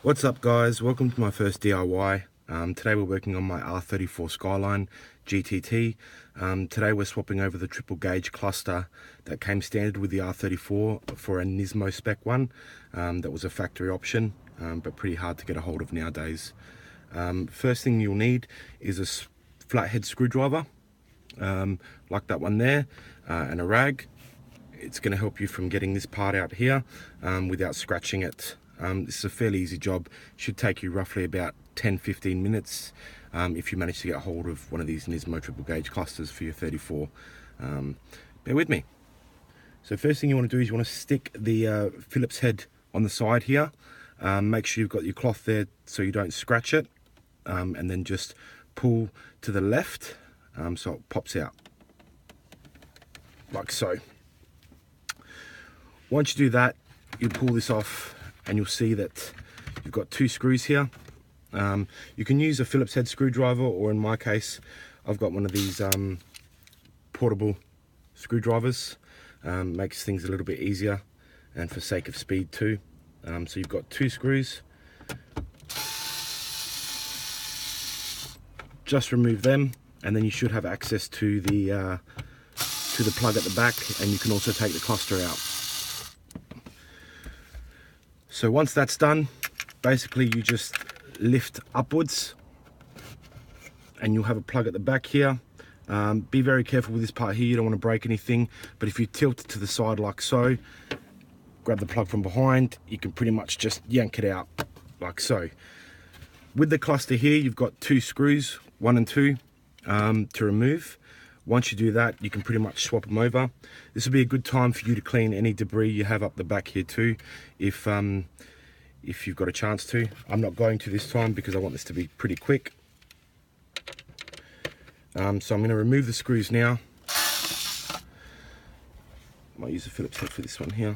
What's up guys, welcome to my first DIY. Today we're working on my R34 Skyline GTT. Today we're swapping over the triple gauge cluster that came standard with the R34 for a Nismo spec one that was a factory option, but pretty hard to get a hold of nowadays. First thing you'll need is a flathead screwdriver, like that one there, and a rag. It's going to help you from getting this part out here without scratching it. This is a fairly easy job. Should take you roughly about 10-15 minutes if you manage to get hold of one of these Nismo triple gauge clusters for your 34. Bear with me. So first thing you want to do is you want to stick the Phillips head on the side here. Make sure you've got your cloth there so you don't scratch it, and then just pull to the left so it pops out like so. Once you do that, you pull this off and you'll see that you've got two screws here. You can use a Phillips head screwdriver, or in my case I've got one of these portable screwdrivers. Makes things a little bit easier and for sake of speed too. So you've got two screws. Just remove them and then you should have access to the plug at the back, and you can also take the cluster out. So once that's done, basically you just lift upwards and you'll have a plug at the back here. Be very careful with this part here, you don't want to break anything, but if you tilt it to the side like so, grab the plug from behind, you can pretty much just yank it out like so. With the cluster here, you've got two screws, 1 and 2, to remove. Once you do that, you can pretty much swap them over. This will be a good time for you to clean any debris you have up the back here too, if you've got a chance to. I'm not going to this time because I want this to be pretty quick. So I'm going to remove the screws now. Might use a Phillips head for this one here.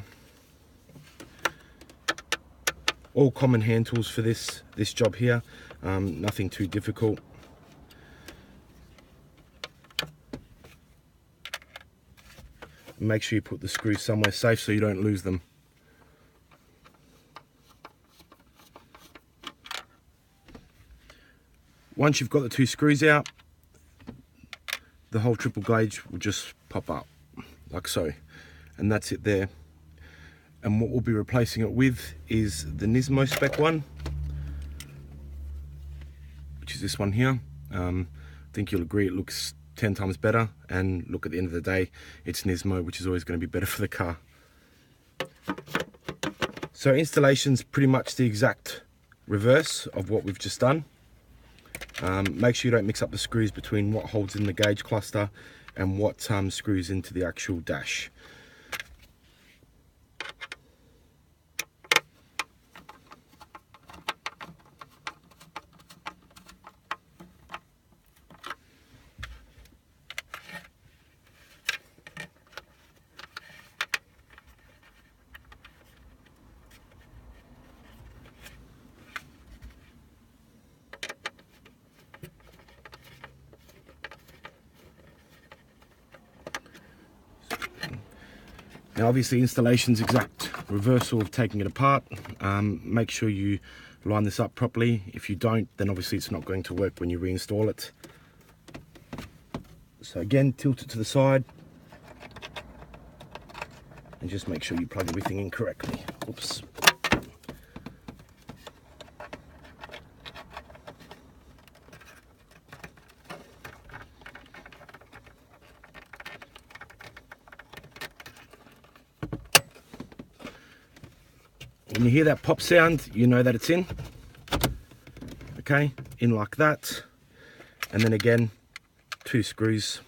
All common hand tools for this job here. Nothing too difficult. Make sure you put the screws somewhere safe so you don't lose them. Once you've got the two screws out, the whole triple gauge will just pop up like so, and that's it there. And what we'll be replacing it with is the Nismo spec one, which is this one here. I think you'll agree it looks 10 times better, and look, at the end of the day it's Nismo, which is always going to be better for the car. So installation's pretty much the exact reverse of what we've just done. Make sure you don't mix up the screws between what holds in the gauge cluster and what screws into the actual dash. Now obviously installation's exact reversal of taking it apart. Make sure you line this up properly. If you don't, then obviously it's not going to work when you reinstall it. So again, tilt it to the side and just make sure you plug everything in correctly. Oops. When you hear that pop sound, you know that it's in. Okay, in like that. And then again, two screws.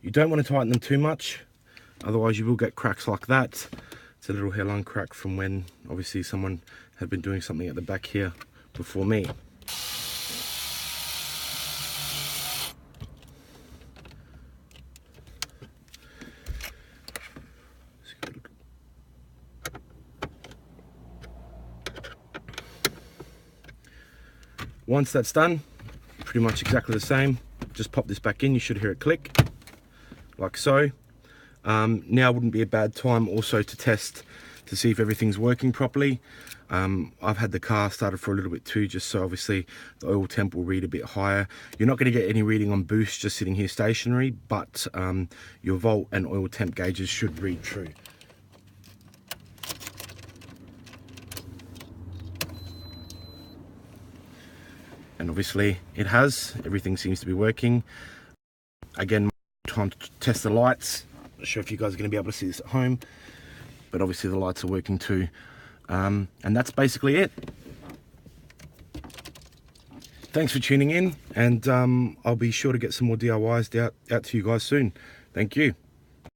You don't want to tighten them too much, otherwise you will get cracks like that. It's a little hairline crack from when obviously someone had been doing something at the back here before me. Once that's done, pretty much exactly the same, just pop this back in. You should hear it click, like so. Now wouldn't be a bad time also to test to see if everything's working properly. I've had the car started for a little bit too, just so obviously the oil temp will read a bit higher. You're not going to get any reading on boost just sitting here stationary, but your volt and oil temp gauges should read true. And obviously it has, everything seems to be working. Again, time to test the lights. Not sure if you guys are going to be able to see this at home, but obviously the lights are working too. And that's basically it. Thanks for tuning in, and I'll be sure to get some more DIYs out to you guys soon. Thank you.